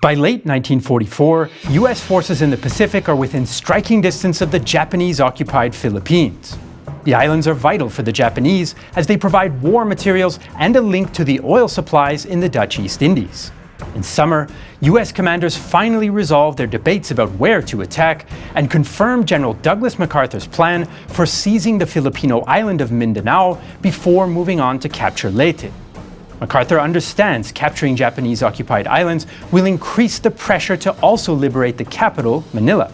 By late 1944, US forces in the Pacific are within striking distance of the Japanese-occupied Philippines. The islands are vital for the Japanese as they provide war materials and a link to the oil supplies in the Dutch East Indies. In summer, US commanders finally resolved their debates about where to attack and confirmed General Douglas MacArthur's plan for seizing the Filipino island of Mindanao before moving on to capture Leyte. MacArthur understands capturing Japanese-occupied islands will increase the pressure to also liberate the capital, Manila.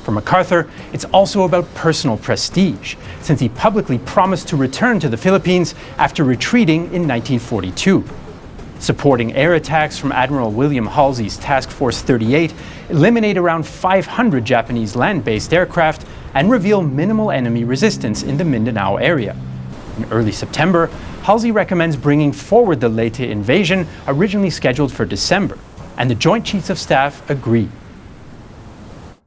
For MacArthur, it's also about personal prestige, since he publicly promised to return to the Philippines after retreating in 1942. Supporting air attacks from Admiral William Halsey's Task Force 38 eliminate around 500 Japanese land-based aircraft and reveal minimal enemy resistance in the Mindanao area. In early September, Halsey recommends bringing forward the Leyte invasion originally scheduled for December, and the Joint Chiefs of Staff agree.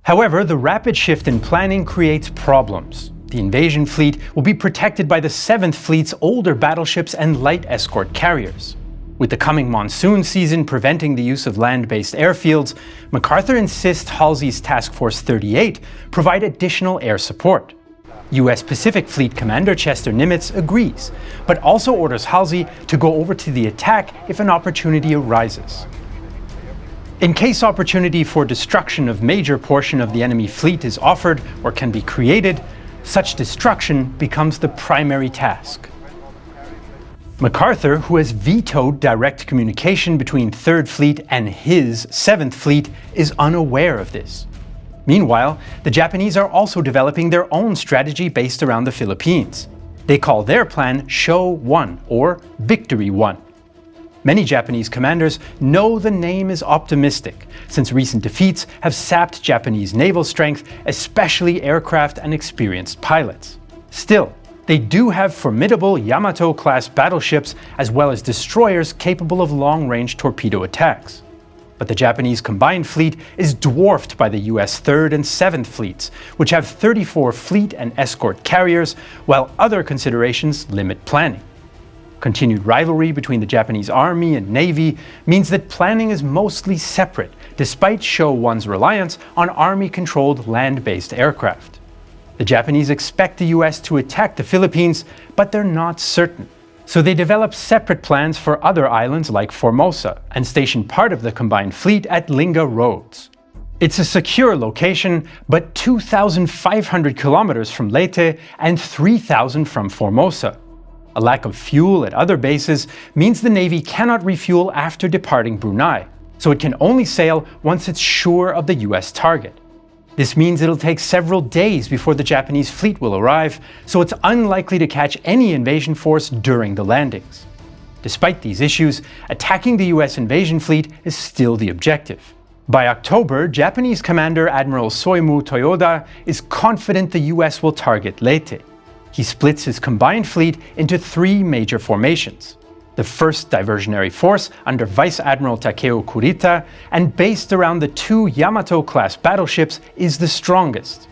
However, the rapid shift in planning creates problems. The invasion fleet will be protected by the 7th Fleet's older battleships and light escort carriers. With the coming monsoon season preventing the use of land-based airfields, MacArthur insists Halsey's Task Force 38 provide additional air support. US Pacific Fleet Commander Chester Nimitz agrees, but also orders Halsey to go over to the attack if an opportunity arises. In case opportunity for destruction of major portion of the enemy fleet is offered or can be created, such destruction becomes the primary task. MacArthur, who has vetoed direct communication between 3rd Fleet and his 7th Fleet, is unaware of this. Meanwhile, the Japanese are also developing their own strategy based around the Philippines. They call their plan Show 1 or Victory 1. Many Japanese commanders know the name is optimistic, since recent defeats have sapped Japanese naval strength, especially aircraft and experienced pilots. Still, they do have formidable Yamato-class battleships as well as destroyers capable of long-range torpedo attacks. But the Japanese combined fleet is dwarfed by the US 3rd and 7th Fleets, which have 34 fleet and escort carriers, while other considerations limit planning. Continued rivalry between the Japanese Army and Navy means that planning is mostly separate, despite Show 1's reliance on Army-controlled land-based aircraft. The Japanese expect the US to attack the Philippines, but they're not certain. So they develop separate plans for other islands like Formosa and station part of the combined fleet at Linga Roads. It's a secure location, but 2,500 kilometers from Leyte and 3,000 from Formosa. A lack of fuel at other bases means the Navy cannot refuel after departing Brunei, so it can only sail once it's sure of the US target. This means it'll take several days before the Japanese fleet will arrive, so it's unlikely to catch any invasion force during the landings. Despite these issues, attacking the US invasion fleet is still the objective. By October, Japanese Commander Admiral Soimu Toyoda is confident the US will target Leyte. He splits his combined fleet into 3 major formations. The 1st Diversionary Force under Vice Admiral Takeo Kurita and based around the 2 Yamato-class battleships is the strongest.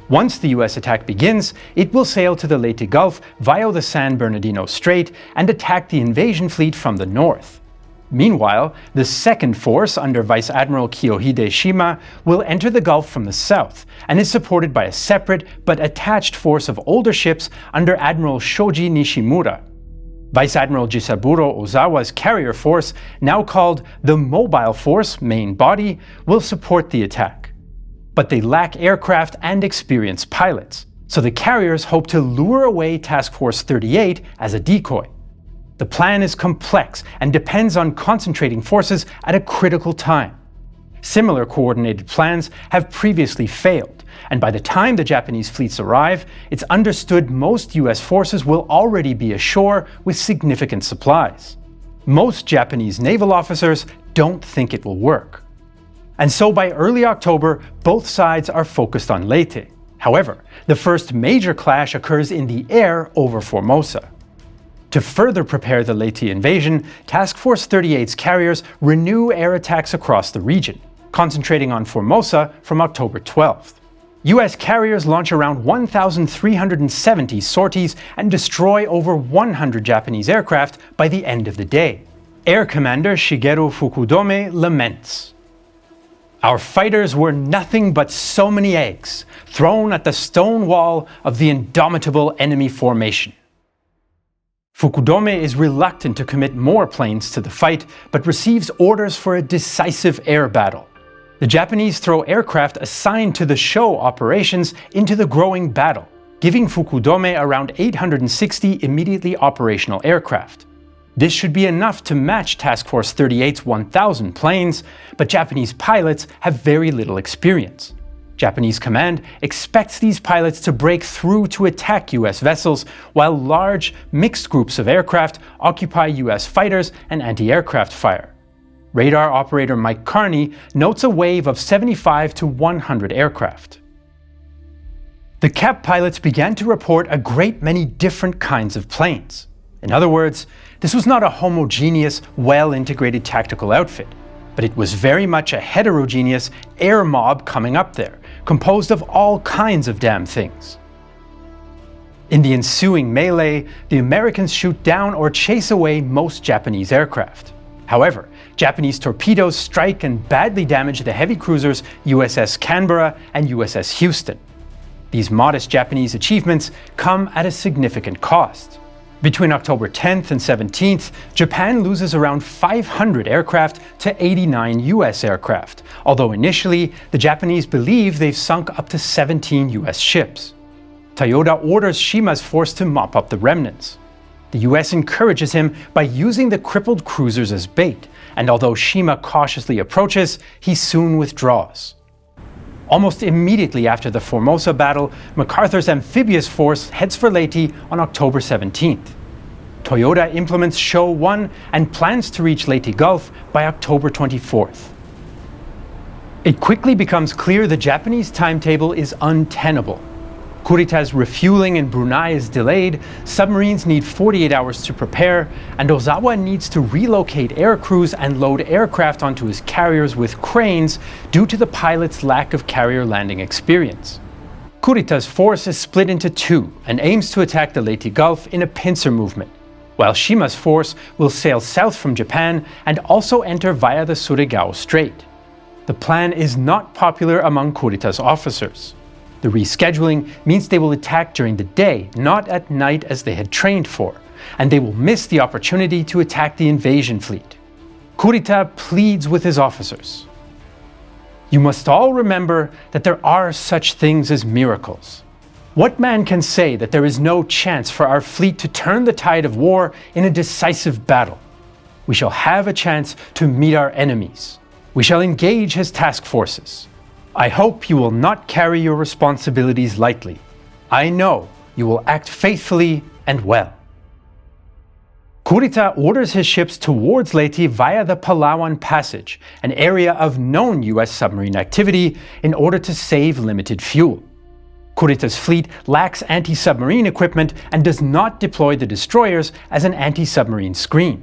Once the US attack begins, it will sail to the Leyte Gulf via the San Bernardino Strait and attack the invasion fleet from the north. Meanwhile, the 2nd Force under Vice Admiral Kiyohide Shima will enter the Gulf from the south and is supported by a separate but attached force of older ships under Admiral Shoji Nishimura. Vice Admiral Jisaburo Ozawa's carrier force, now called the Mobile Force Main Body, will support the attack. But they lack aircraft and experienced pilots, so the carriers hope to lure away Task Force 38 as a decoy. The plan is complex and depends on concentrating forces at a critical time. Similar coordinated plans have previously failed, and by the time the Japanese fleets arrive, it's understood most US forces will already be ashore with significant supplies. Most Japanese naval officers don't think it will work. And so by early October, both sides are focused on Leyte. However, the first major clash occurs in the air over Formosa. To further prepare the Leyte invasion, Task Force 38's carriers renew air attacks across the region, concentrating on Formosa from October 12th. US carriers launch around 1,370 sorties and destroy over 100 Japanese aircraft by the end of the day. Air Commander Shigeru Fukudome laments. Our fighters were nothing but so many eggs thrown at the stone wall of the indomitable enemy formation. Fukudome is reluctant to commit more planes to the fight, but receives orders for a decisive air battle. The Japanese throw aircraft assigned to the show operations into the growing battle, giving Fukudome around 860 immediately operational aircraft. This should be enough to match Task Force 38's 1,000 planes, but Japanese pilots have very little experience. Japanese command expects these pilots to break through to attack US vessels, while large, mixed groups of aircraft occupy US fighters and anti-aircraft fire. Radar operator Mike Carney notes a wave of 75 to 100 aircraft. The CAP pilots began to report a great many different kinds of planes. In other words, this was not a homogeneous, well-integrated tactical outfit, but it was very much a heterogeneous air mob coming up there, composed of all kinds of damn things. In the ensuing melee, the Americans shoot down or chase away most Japanese aircraft. However, Japanese torpedoes strike and badly damage the heavy cruisers USS Canberra and USS Houston. These modest Japanese achievements come at a significant cost. Between October 10th and 17th, Japan loses around 500 aircraft to 89 US aircraft, although initially the Japanese believe they've sunk up to 17 US ships. Toyoda orders Shima's force to mop up the remnants. The US encourages him by using the crippled cruisers as bait, and although Shima cautiously approaches, he soon withdraws. Almost immediately after the Formosa battle, MacArthur's amphibious force heads for Leyte on October 17th. Toyoda implements Show 1 and plans to reach Leyte Gulf by October 24th. It quickly becomes clear the Japanese timetable is untenable. Kurita's refueling in Brunei is delayed, submarines need 48 hours to prepare, and Ozawa needs to relocate air crews and load aircraft onto his carriers with cranes due to the pilot's lack of carrier landing experience. Kurita's force is split into two and aims to attack the Leyte Gulf in a pincer movement, while Shima's force will sail south from Japan and also enter via the Surigao Strait. The plan is not popular among Kurita's officers. The rescheduling means they will attack during the day, not at night as they had trained for, and they will miss the opportunity to attack the invasion fleet. Kurita pleads with his officers. You must all remember that there are such things as miracles. What man can say that there is no chance for our fleet to turn the tide of war in a decisive battle? We shall have a chance to meet our enemies. We shall engage his task forces. I hope you will not carry your responsibilities lightly. I know you will act faithfully and well. Kurita orders his ships towards Leyte via the Palawan Passage, an area of known US submarine activity, in order to save limited fuel. Kurita's fleet lacks anti-submarine equipment and does not deploy the destroyers as an anti-submarine screen.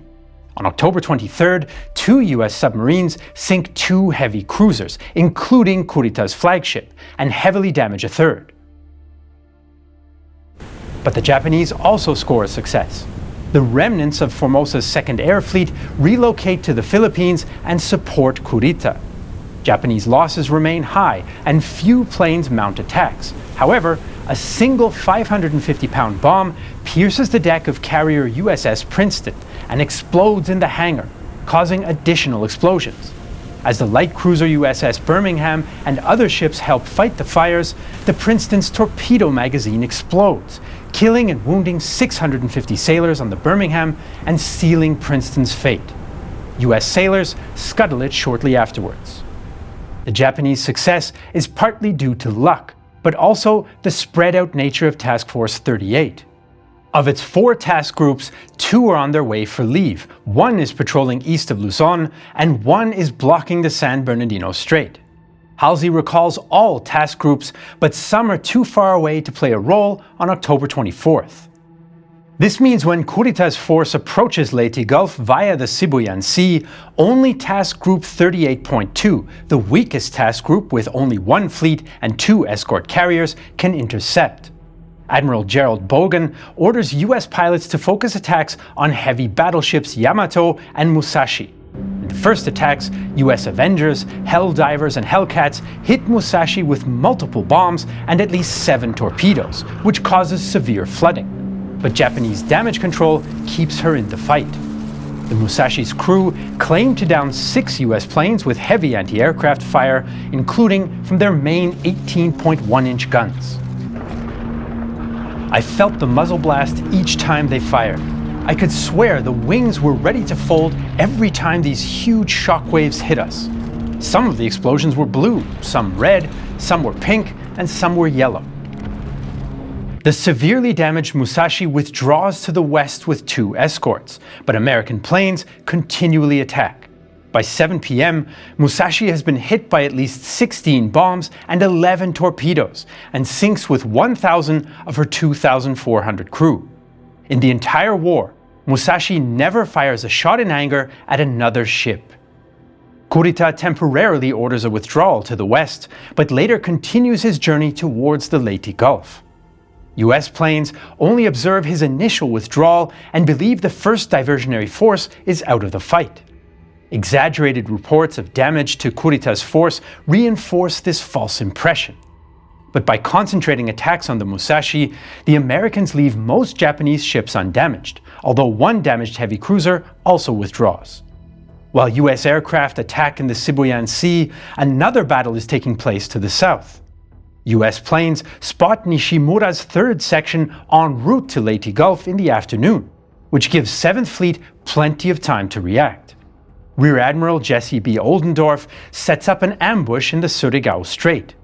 On October 23rd, 2 US submarines sink 2 heavy cruisers, including Kurita's flagship, and heavily damage a third. But the Japanese also score a success. The remnants of Formosa's Second Air Fleet relocate to the Philippines and support Kurita. Japanese losses remain high, and few planes mount attacks. However, a single 550-pound bomb pierces the deck of carrier USS Princeton and explodes in the hangar, causing additional explosions. As the light cruiser USS Birmingham and other ships help fight the fires, the Princeton's torpedo magazine explodes, killing and wounding 650 sailors on the Birmingham and sealing Princeton's fate. US sailors scuttle it shortly afterwards. The Japanese success is partly due to luck, but also the spread-out nature of Task Force 38. Of its 4 task groups, 2 are on their way for leave, 1 is patrolling east of Luzon, and 1 is blocking the San Bernardino Strait. Halsey recalls all task groups, but some are too far away to play a role on October 24th. This means when Kurita's force approaches Leyte Gulf via the Sibuyan Sea, only Task Group 38.2, the weakest task group with only 1 fleet and 2 escort carriers, can intercept. Admiral Gerald Bogan orders US pilots to focus attacks on heavy battleships Yamato and Musashi, In the first attacks, US Avengers, Helldivers and Hellcats hit Musashi with multiple bombs and at least 7 torpedoes, which causes severe flooding. But Japanese damage control keeps her in the fight. The Musashi's crew claimed to down 6 US planes with heavy anti-aircraft fire, including from their main 18.1-inch guns. I felt the muzzle blast each time they fired. I could swear the wings were ready to fold every time these huge shockwaves hit us. Some of the explosions were blue, some red, some were pink, and some were yellow. The severely damaged Musashi withdraws to the west with 2 escorts, but American planes continually attack. By 7 p.m., Musashi has been hit by at least 16 bombs and 11 torpedoes, and sinks with 1,000 of her 2,400 crew. In the entire war, Musashi never fires a shot in anger at another ship. Kurita temporarily orders a withdrawal to the west, but later continues his journey towards the Leyte Gulf. US planes only observe his initial withdrawal and believe the first diversionary force is out of the fight. Exaggerated reports of damage to Kurita's force reinforce this false impression. But by concentrating attacks on the Musashi, the Americans leave most Japanese ships undamaged, although 1 damaged heavy cruiser also withdraws. While US aircraft attack in the Sibuyan Sea, another battle is taking place to the south. US planes spot Nishimura's 3rd section en route to Leyte Gulf in the afternoon, which gives 7th Fleet plenty of time to react. Rear Admiral Jesse B. Oldendorf sets up an ambush in the Surigao Strait.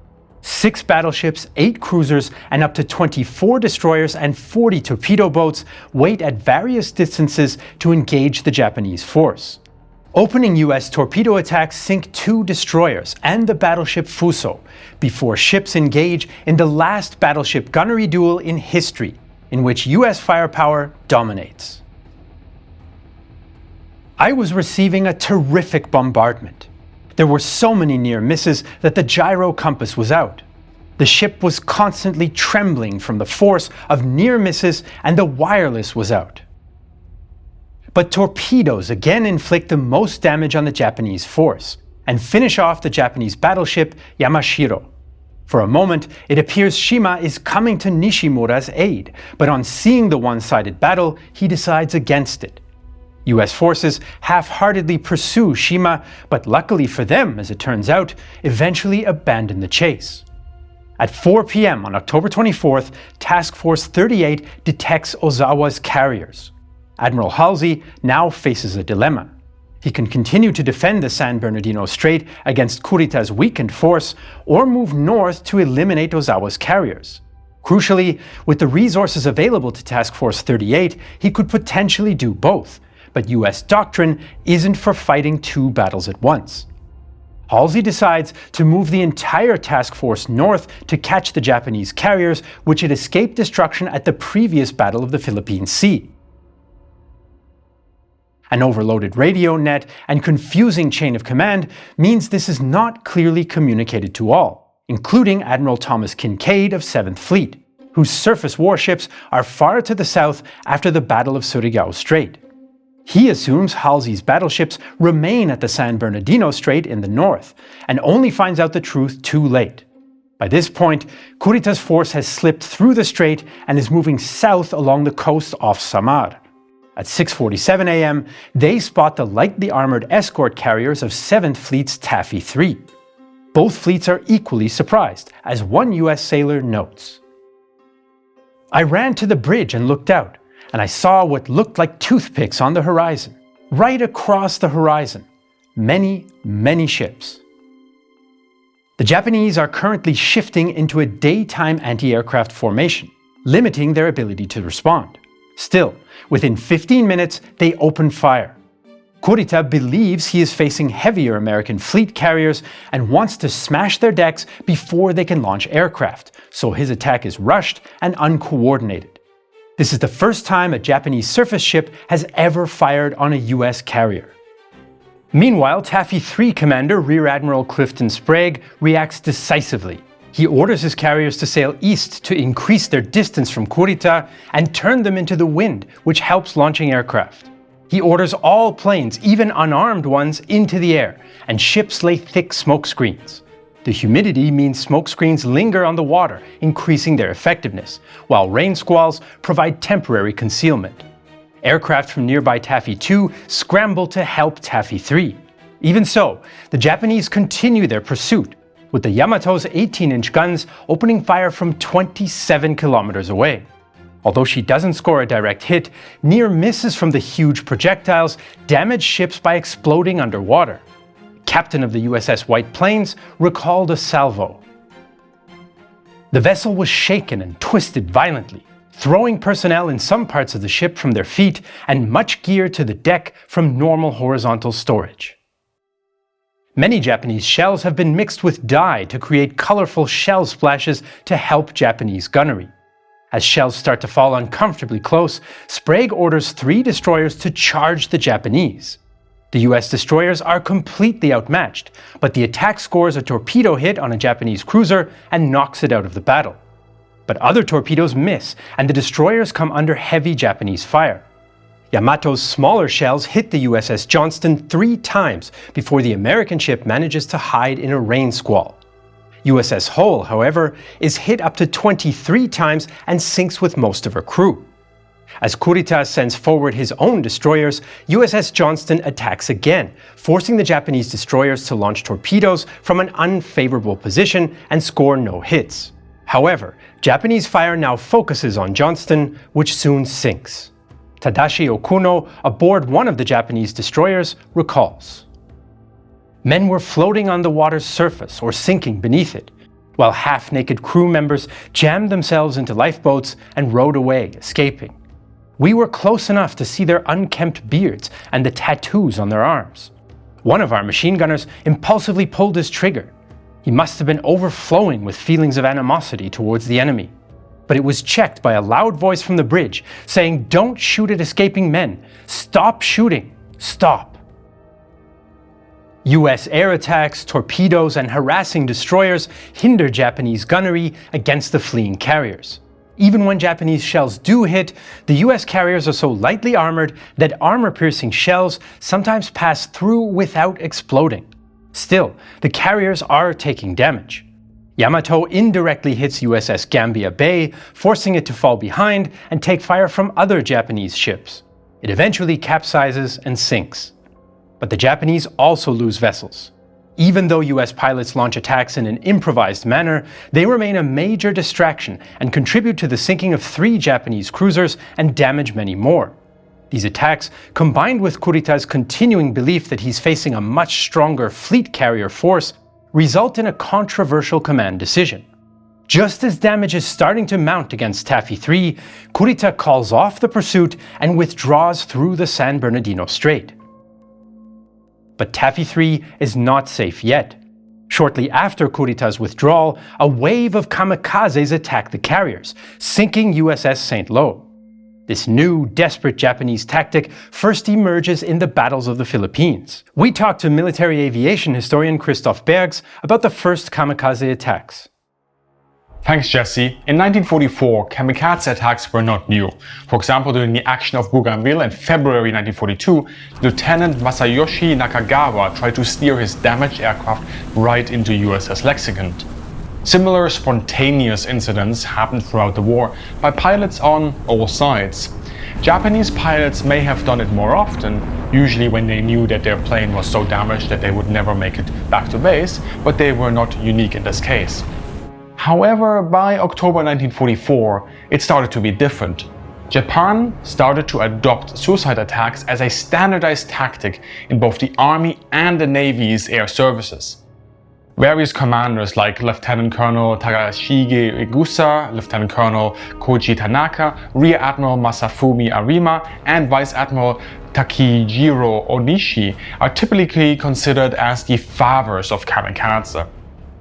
6 battleships, 8 cruisers, and up to 24 destroyers and 40 torpedo boats wait at various distances to engage the Japanese force. Opening US torpedo attacks sink 2 destroyers and the battleship Fuso, before ships engage in the last battleship gunnery duel in history, in which US firepower dominates. I was receiving a terrific bombardment. There were so many near misses that the gyro compass was out. The ship was constantly trembling from the force of near misses, and the wireless was out. But torpedoes again inflict the most damage on the Japanese force, and finish off the Japanese battleship Yamashiro. For a moment, it appears Shima is coming to Nishimura's aid, but on seeing the one-sided battle, he decides against it. US forces half-heartedly pursue Shima, but luckily for them, as it turns out, eventually abandon the chase. At 4 p.m. on October 24th, Task Force 38 detects Ozawa's carriers. Admiral Halsey now faces a dilemma. He can continue to defend the San Bernardino Strait against Kurita's weakened force, or move north to eliminate Ozawa's carriers. Crucially, with the resources available to Task Force 38, he could potentially do both, but US doctrine isn't for fighting 2 battles at once. Halsey decides to move the entire task force north to catch the Japanese carriers, which had escaped destruction at the previous Battle of the Philippine Sea. An overloaded radio net and confusing chain of command means this is not clearly communicated to all, including Admiral Thomas Kincade of 7th Fleet, whose surface warships are far to the south after the Battle of Surigao Strait. He assumes Halsey's battleships remain at the San Bernardino Strait in the north, and only finds out the truth too late. By this point, Kurita's force has slipped through the strait and is moving south along the coast off Samar. At 6:47 a.m., they spot the lightly armored escort carriers of 7th Fleet's Taffy 3. Both fleets are equally surprised, as one US sailor notes. I ran to the bridge and looked out, and I saw what looked like toothpicks on the horizon. Right across the horizon. Many, many ships. The Japanese are currently shifting into a daytime anti-aircraft formation, limiting their ability to respond. Still, within 15 minutes, they open fire. Kurita believes he is facing heavier American fleet carriers and wants to smash their decks before they can launch aircraft, so his attack is rushed and uncoordinated. This is the first time a Japanese surface ship has ever fired on a US carrier. Meanwhile, Taffy 3 commander Rear Admiral Clifton Sprague reacts decisively. He orders his carriers to sail east to increase their distance from Kurita and turn them into the wind, which helps launching aircraft. He orders all planes, even unarmed ones, into the air, and ships lay thick smoke screens. The humidity means smoke screens linger on the water, increasing their effectiveness, while rain squalls provide temporary concealment. Aircraft from nearby Taffy 2 scramble to help Taffy 3. Even so, the Japanese continue their pursuit, with the Yamato's 18-inch guns opening fire from 27 kilometers away. Although she doesn't score a direct hit, near misses from the huge projectiles damage ships by exploding underwater. Captain of the USS White Plains recalled a salvo. The vessel was shaken and twisted violently, throwing personnel in some parts of the ship from their feet and much gear to the deck from normal horizontal storage. Many Japanese shells have been mixed with dye to create colorful shell splashes to help Japanese gunnery. As shells start to fall uncomfortably close, Sprague orders 3 destroyers to charge the Japanese. The US destroyers are completely outmatched, but the attack scores a torpedo hit on a Japanese cruiser and knocks it out of the battle. But other torpedoes miss, and the destroyers come under heavy Japanese fire. Yamato's smaller shells hit the USS Johnston 3 times before the American ship manages to hide in a rain squall. USS Hull, however, is hit up to 23 times and sinks with most of her crew. As Kurita sends forward his own destroyers, USS Johnston attacks again, forcing the Japanese destroyers to launch torpedoes from an unfavorable position and score no hits. However, Japanese fire now focuses on Johnston, which soon sinks. Tadashi Okuno, aboard one of the Japanese destroyers, recalls. Men were floating on the water's surface or sinking beneath it, while half-naked crew members jammed themselves into lifeboats and rowed away, escaping. We were close enough to see their unkempt beards and the tattoos on their arms. One of our machine gunners impulsively pulled his trigger. He must have been overflowing with feelings of animosity towards the enemy. But it was checked by a loud voice from the bridge, saying, "Don't shoot at escaping men. Stop shooting. Stop." US air attacks, torpedoes, and harassing destroyers hinder Japanese gunnery against the fleeing carriers. Even when Japanese shells do hit, the US carriers are so lightly armored that armor-piercing shells sometimes pass through without exploding. Still, the carriers are taking damage. Yamato indirectly hits USS Gambia Bay, forcing it to fall behind and take fire from other Japanese ships. It eventually capsizes and sinks. But the Japanese also lose vessels. Even though US pilots launch attacks in an improvised manner, they remain a major distraction and contribute to the sinking of 3 Japanese cruisers and damage many more. These attacks, combined with Kurita's continuing belief that he's facing a much stronger fleet carrier force, result in a controversial command decision. Just as damage is starting to mount against Taffy 3, Kurita calls off the pursuit and withdraws through the San Bernardino Strait. But Taffy 3 is not safe yet. Shortly after Kurita's withdrawal, a wave of kamikazes attack the carriers, sinking USS St. Lo. This new, desperate Japanese tactic first emerges in the battles of the Philippines. We talked to military aviation historian Christoph Bergs about the first kamikaze attacks. Thanks, Jesse. In 1944, kamikaze attacks were not new. For example, during the action of Bougainville in February 1942, Lieutenant Masayoshi Nakagawa tried to steer his damaged aircraft right into USS Lexington. Similar spontaneous incidents happened throughout the war by pilots on all sides. Japanese pilots may have done it more often, usually when they knew that their plane was so damaged that they would never make it back to base, but they were not unique in this case. However, by October 1944, it started to be different. Japan started to adopt suicide attacks as a standardized tactic in both the Army and the Navy's air services. Various commanders like Lieutenant Colonel Takashige Igusa, Lieutenant Colonel Koji Tanaka, Rear Admiral Masafumi Arima, and Vice Admiral Takijiro Onishi are typically considered as the fathers of kamikaze.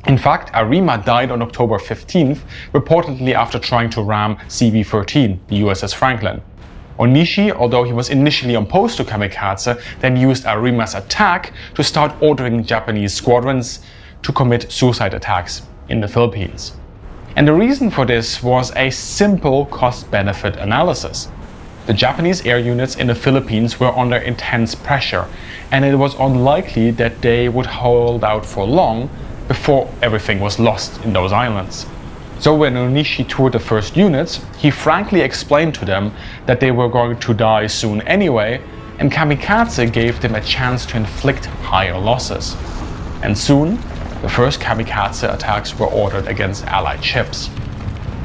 In fact, Arima died on October 15th, reportedly after trying to ram CB-13, the USS Franklin. Onishi, although he was initially opposed to kamikaze, then used Arima's attack to start ordering Japanese squadrons to commit suicide attacks in the Philippines. And the reason for this was a simple cost-benefit analysis. The Japanese air units in the Philippines were under intense pressure, and it was unlikely that they would hold out for long before everything was lost in those islands. So when Onishi toured the first units, he frankly explained to them that they were going to die soon anyway, and kamikaze gave them a chance to inflict higher losses. And soon, the first kamikaze attacks were ordered against Allied ships.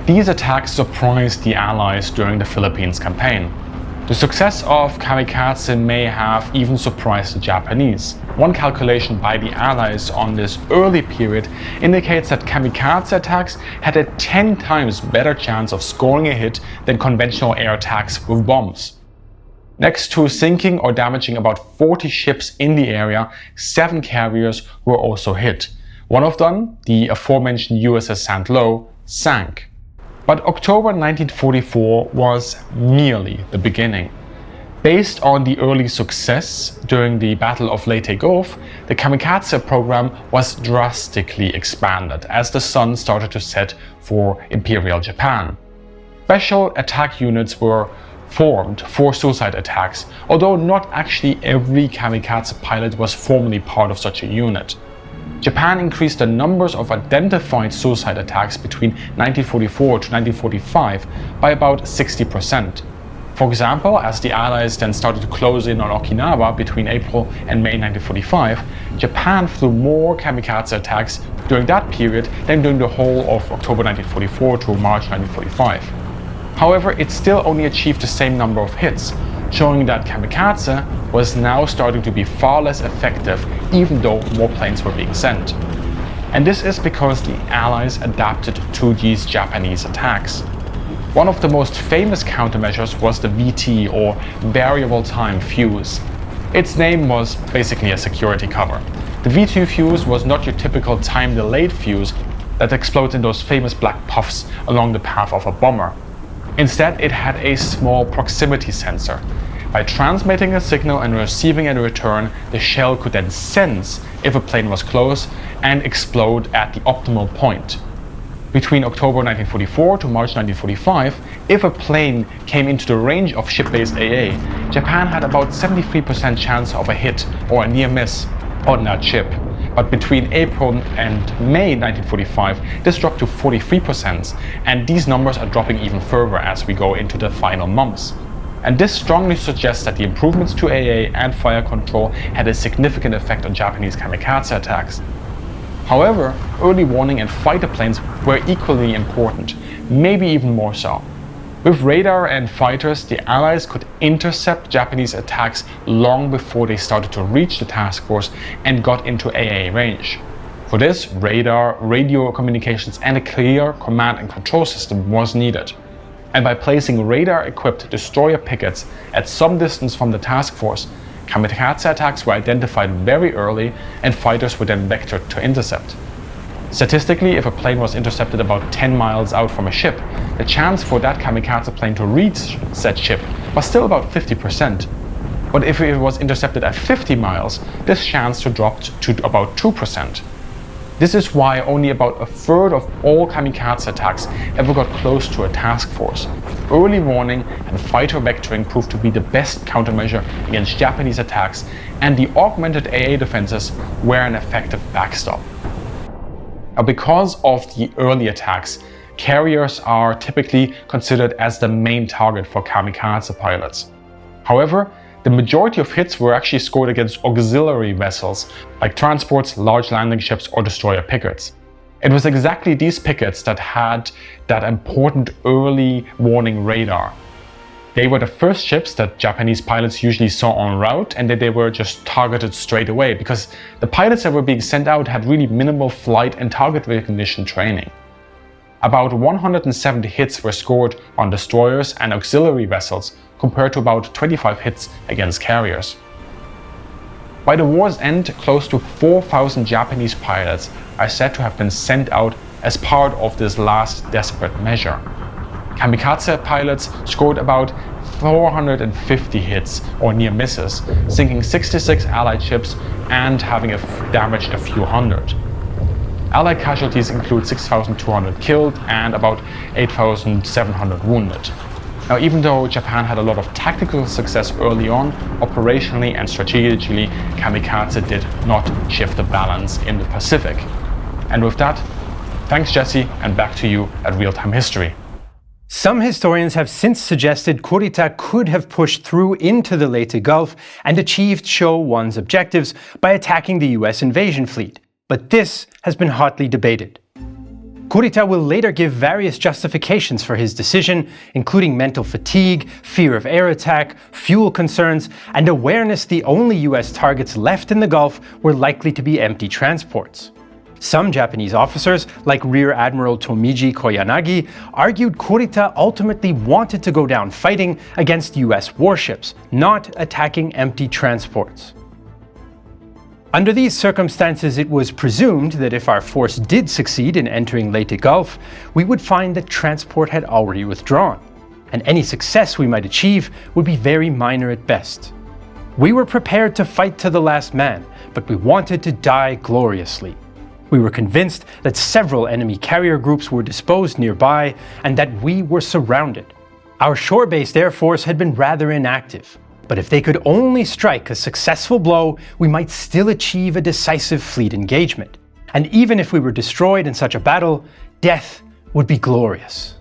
These attacks surprised the Allies during the Philippines campaign. The success of kamikaze may have even surprised the Japanese. One calculation by the Allies on this early period indicates that kamikaze attacks had a 10 times better chance of scoring a hit than conventional air attacks with bombs. Next to sinking or damaging about 40 ships in the area, 7 carriers were also hit. One of them, the aforementioned USS St. Lo, sank. But October 1944 was merely the beginning. Based on the early success during the Battle of Leyte Gulf, the kamikaze program was drastically expanded as the sun started to set for Imperial Japan. Special attack units were formed for suicide attacks, although not actually every kamikaze pilot was formally part of such a unit. Japan increased the numbers of identified suicide attacks between 1944 to 1945 by about 60%. For example, as the Allies then started to close in on Okinawa between April and May 1945, Japan flew more kamikaze attacks during that period than during the whole of October 1944 to March 1945. However, it still only achieved the same number of hits, showing that kamikaze was now starting to be far less effective even though more planes were being sent. And this is because the Allies adapted to these Japanese attacks. One of the most famous countermeasures was the VT, or Variable Time Fuse. Its name was basically a security cover. The V2 fuse was not your typical time-delayed fuse that explodes in those famous black puffs along the path of a bomber. Instead, it had a small proximity sensor. By transmitting a signal and receiving a return, the shell could then sense if a plane was close and explode at the optimal point. Between October 1944 to March 1945, if a plane came into the range of ship-based AA, Japan had about 73% chance of a hit or a near miss on that ship. But between April and May 1945, this dropped to 43%, and these numbers are dropping even further as we go into the final months. And this strongly suggests that the improvements to AA and fire control had a significant effect on Japanese kamikaze attacks. However, early warning and fighter planes were equally important, maybe even more so. With radar and fighters, the Allies could intercept Japanese attacks long before they started to reach the task force and got into AA range. For this, radar, radio communications, and a clear command and control system was needed. And by placing radar-equipped destroyer pickets at some distance from the task force, kamikaze attacks were identified very early and fighters were then vectored to intercept. Statistically, if a plane was intercepted about 10 miles out from a ship, the chance for that kamikaze plane to reach said ship was still about 50%. But if it was intercepted at 50 miles, this chance dropped to about 2%. This is why only about a third of all kamikaze attacks ever got close to a task force. Early warning and fighter vectoring proved to be the best countermeasure against Japanese attacks, and the augmented AA defenses were an effective backstop. Now, because of the early attacks, carriers are typically considered as the main target for kamikaze pilots. However, the majority of hits were actually scored against auxiliary vessels, like transports, large landing ships, or destroyer pickets. It was exactly these pickets that had that important early warning radar. They were the first ships that Japanese pilots usually saw en route, and that they were just targeted straight away, because the pilots that were being sent out had really minimal flight and target recognition training. About 170 hits were scored on destroyers and auxiliary vessels, compared to about 25 hits against carriers. By the war's end, close to 4,000 Japanese pilots are said to have been sent out as part of this last desperate measure. Kamikaze pilots scored about 450 hits or near misses, sinking 66 Allied ships and having damaged a few hundred. Allied casualties include 6,200 killed and about 8,700 wounded. Now, even though Japan had a lot of tactical success early on, operationally and strategically, Kamikaze did not shift the balance in the Pacific. And with that, thanks Jesse, and back to you at Real-Time History. Some historians have since suggested Kurita could have pushed through into the Leyte Gulf and achieved Show 1's objectives by attacking the US invasion fleet, but this has been hotly debated. Kurita will later give various justifications for his decision, including mental fatigue, fear of air attack, fuel concerns, and awareness the only US targets left in the Gulf were likely to be empty transports. Some Japanese officers, like Rear Admiral Tomiji Koyanagi, argued Kurita ultimately wanted to go down fighting against US warships, not attacking empty transports. Under these circumstances, it was presumed that if our force did succeed in entering Leyte Gulf, we would find that transport had already withdrawn, and any success we might achieve would be very minor at best. We were prepared to fight to the last man, but we wanted to die gloriously. We were convinced that several enemy carrier groups were disposed nearby and that we were surrounded. Our shore-based air force had been rather inactive, but if they could only strike a successful blow, we might still achieve a decisive fleet engagement. And even if we were destroyed in such a battle, death would be glorious.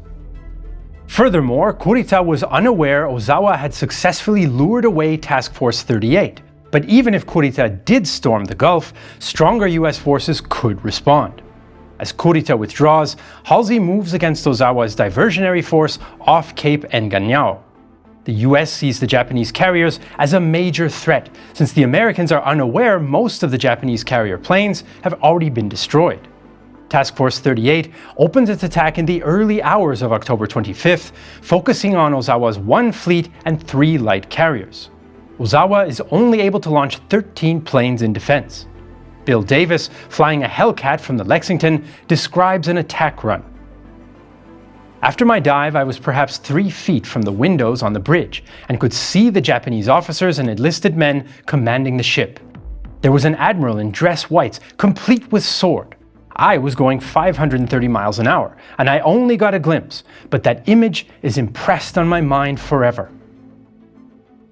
Furthermore, Kurita was unaware Ozawa had successfully lured away Task Force 38. But even if Kurita did storm the Gulf, stronger US forces could respond. As Kurita withdraws, Halsey moves against Ozawa's diversionary force off Cape Enganyao. The US sees the Japanese carriers as a major threat, since the Americans are unaware most of the Japanese carrier planes have already been destroyed. Task Force 38 opens its attack in the early hours of October 25th, focusing on Ozawa's 1 fleet and 3 light carriers. Ozawa is only able to launch 13 planes in defense. Bill Davis, flying a Hellcat from the Lexington, describes an attack run. After my dive, I was perhaps 3 feet from the windows on the bridge and could see the Japanese officers and enlisted men commanding the ship. There was an admiral in dress whites, complete with sword. I was going 530 miles an hour, and I only got a glimpse, but that image is impressed on my mind forever.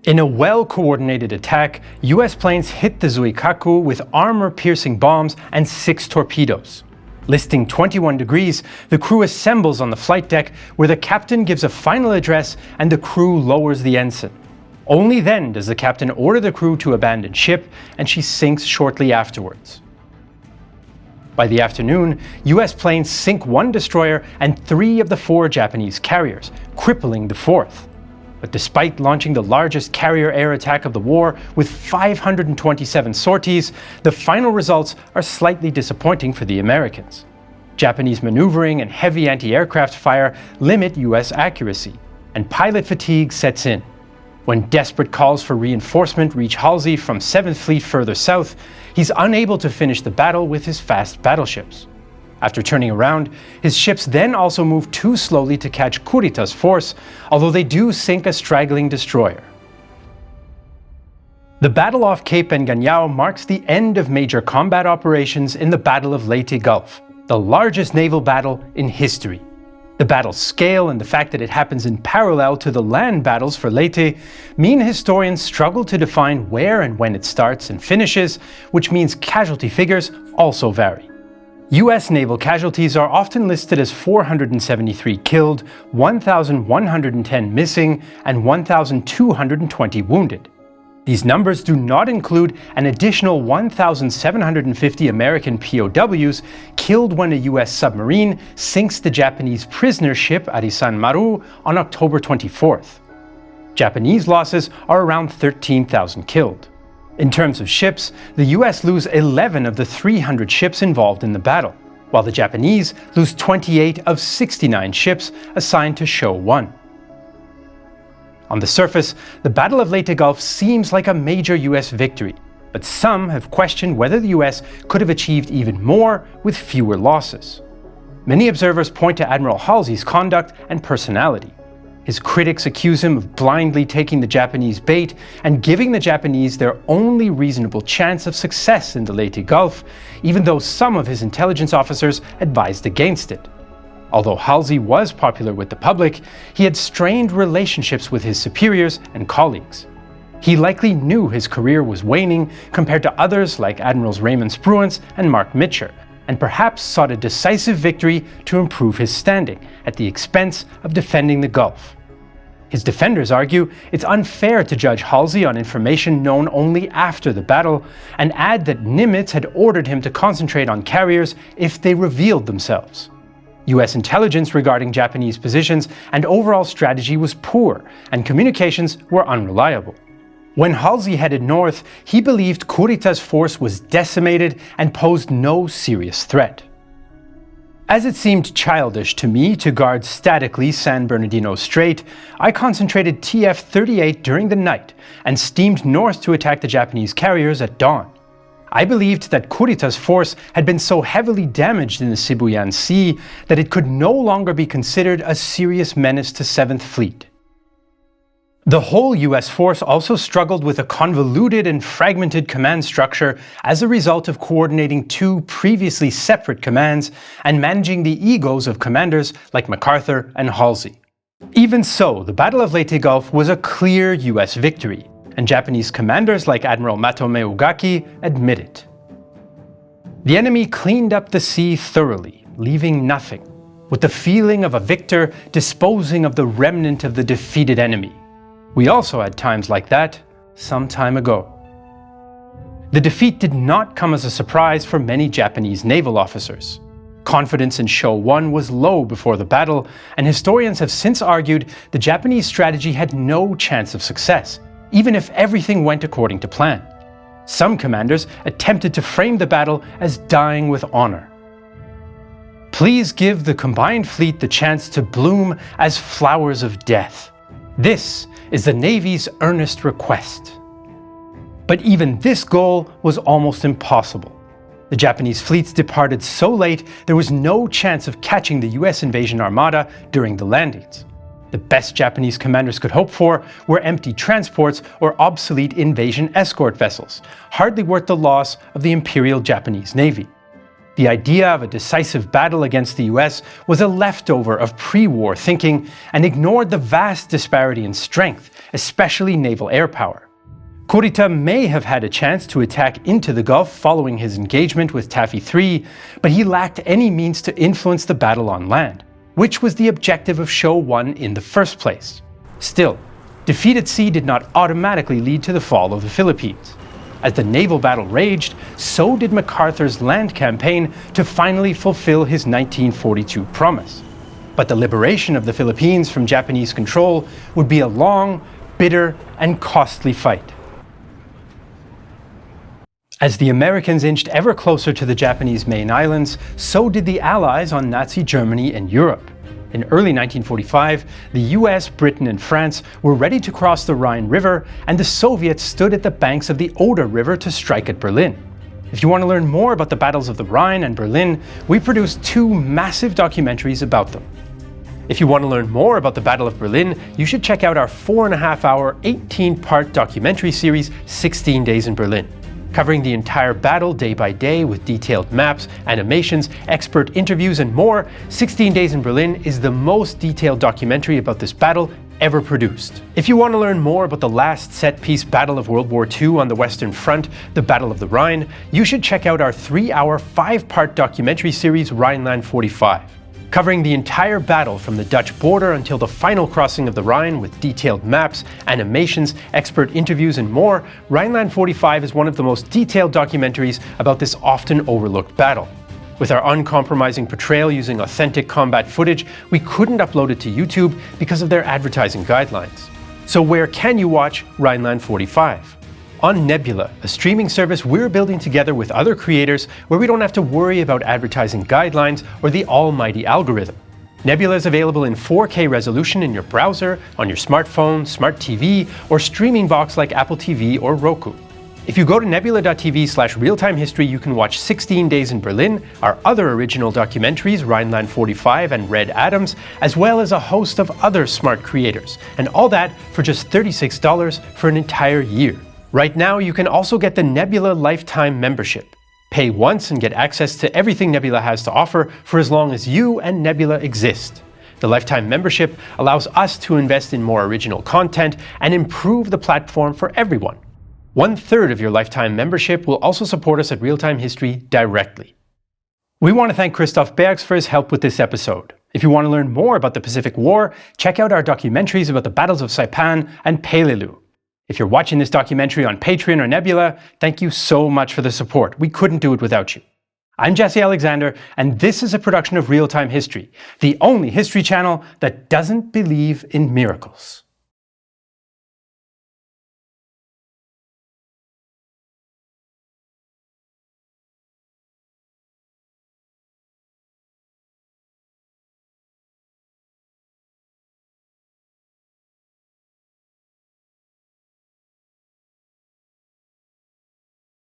In a well-coordinated attack, US planes hit the Zuikaku with armor-piercing bombs and 6 torpedoes. Listing 21 degrees, the crew assembles on the flight deck, where the captain gives a final address and the crew lowers the ensign. Only then does the captain order the crew to abandon ship, and she sinks shortly afterwards. By the afternoon, US planes sink 1 destroyer and 3 of the 4 Japanese carriers, crippling the 4th. But despite launching the largest carrier air attack of the war with 527 sorties, the final results are slightly disappointing for the Americans. Japanese maneuvering and heavy anti-aircraft fire limit US accuracy, and pilot fatigue sets in. When desperate calls for reinforcement reach Halsey from 7th Fleet further south, he's unable to finish the battle with his fast battleships. After turning around, his ships then also move too slowly to catch Kurita's force, although they do sink a straggling destroyer. The battle off Cape Enganyao marks the end of major combat operations in the Battle of Leyte Gulf, the largest naval battle in history. The battle's scale and the fact that it happens in parallel to the land battles for Leyte mean historians struggle to define where and when it starts and finishes, which means casualty figures also vary. US naval casualties are often listed as 473 killed, 1,110 missing, and 1,220 wounded. These numbers do not include an additional 1,750 American POWs killed when a US submarine sinks the Japanese prisoner ship Arisan Maru on October 24th. Japanese losses are around 13,000 killed. In terms of ships, the US lose 11 of the 300 ships involved in the battle, while the Japanese lose 28 of 69 ships assigned to Show 1. On the surface, the Battle of Leyte Gulf seems like a major US victory, but some have questioned whether the US could have achieved even more with fewer losses. Many observers point to Admiral Halsey's conduct and personality. His critics accuse him of blindly taking the Japanese bait and giving the Japanese their only reasonable chance of success in the Leyte Gulf, even though some of his intelligence officers advised against it. Although Halsey was popular with the public, he had strained relationships with his superiors and colleagues. He likely knew his career was waning compared to others like Admirals Raymond and Mark Mitscher, and perhaps sought a decisive victory to improve his standing at the expense of defending the Gulf. His defenders argue it's unfair to judge Halsey on information known only after the battle, and add that Nimitz had ordered him to concentrate on carriers if they revealed themselves. US intelligence regarding Japanese positions and overall strategy was poor, and communications were unreliable. When Halsey headed north, he believed Kurita's force was decimated and posed no serious threat. As it seemed childish to me to guard statically San Bernardino Strait, I concentrated TF-38 during the night and steamed north to attack the Japanese carriers at dawn. I believed that Kurita's force had been so heavily damaged in the Sibuyan Sea that it could no longer be considered a serious menace to 7th Fleet. The whole US force also struggled with a convoluted and fragmented command structure as a result of coordinating two previously separate commands and managing the egos of commanders like MacArthur and Halsey. Even so, the Battle of Leyte Gulf was a clear US victory, and Japanese commanders like Admiral Matome Ugaki admit it. The enemy cleaned up the sea thoroughly, leaving nothing, with the feeling of a victor disposing of the remnant of the defeated enemy. We also had times like that some time ago. The defeat did not come as a surprise for many Japanese naval officers. Confidence in Show 1 was low before the battle, and historians have since argued the Japanese strategy had no chance of success, even if everything went according to plan. Some commanders attempted to frame the battle as dying with honor. Please give the combined fleet the chance to bloom as flowers of death. This is the Navy's earnest request. But even this goal was almost impossible. The Japanese fleets departed so late there was no chance of catching the US invasion armada during the landings. The best Japanese commanders could hope for were empty transports or obsolete invasion escort vessels, hardly worth the loss of the Imperial Japanese Navy. The idea of a decisive battle against the US was a leftover of pre-war thinking and ignored the vast disparity in strength, especially naval air power. Kurita may have had a chance to attack into the Gulf following his engagement with Taffy III, but he lacked any means to influence the battle on land, which was the objective of Show 1 in the first place. Still, defeat at sea did not automatically lead to the fall of the Philippines. As the naval battle raged, so did MacArthur's land campaign to finally fulfill his 1942 promise. But the liberation of the Philippines from Japanese control would be a long, bitter, and costly fight. As the Americans inched ever closer to the Japanese main islands, so did the Allies on Nazi Germany and Europe. In early 1945, the US, Britain, and France were ready to cross the Rhine River, and the Soviets stood at the banks of the Oder River to strike at Berlin. If you want to learn more about the battles of the Rhine and Berlin, we produced two massive documentaries about them. If you want to learn more about the Battle of Berlin, you should check out our 4.5-hour, 18-part documentary series, 16 Days in Berlin. Covering the entire battle day by day with detailed maps, animations, expert interviews, and more, 16 Days in Berlin is the most detailed documentary about this battle ever produced. If you want to learn more about the last set-piece battle of World War II on the Western Front, the Battle of the Rhine, you should check out our 3-hour, 5-part documentary series, Rhineland 45. Covering the entire battle from the Dutch border until the final crossing of the Rhine with detailed maps, animations, expert interviews, and more, Rhineland 45 is one of the most detailed documentaries about this often overlooked battle. With our uncompromising portrayal using authentic combat footage, we couldn't upload it to YouTube because of their advertising guidelines. So where can you watch Rhineland 45? On Nebula, a streaming service we're building together with other creators where we don't have to worry about advertising guidelines or the almighty algorithm. Nebula is available in 4K resolution in your browser, on your smartphone, smart TV, or streaming box like Apple TV or Roku. If you go to nebula.tv/realtimehistory, you can watch 16 Days in Berlin, our other original documentaries, Rhineland 45 and Red Adams, as well as a host of other smart creators, and all that for just $36 for an entire year. Right now, you can also get the Nebula Lifetime membership. Pay once and get access to everything Nebula has to offer for as long as you and Nebula exist. The lifetime membership allows us to invest in more original content and improve the platform for everyone. 1/3 of your lifetime membership will also support us at Real-Time History directly. We want to thank Christoph for his help with this episode. If you want to learn more about the Pacific War, check out our documentaries about the battles of Saipan and Peleliu. If you're watching this documentary on Patreon or Nebula, thank you so much for the support. We couldn't do it without you. I'm Jesse Alexander, and this is a production of Real-Time History, the only history channel that doesn't believe in miracles.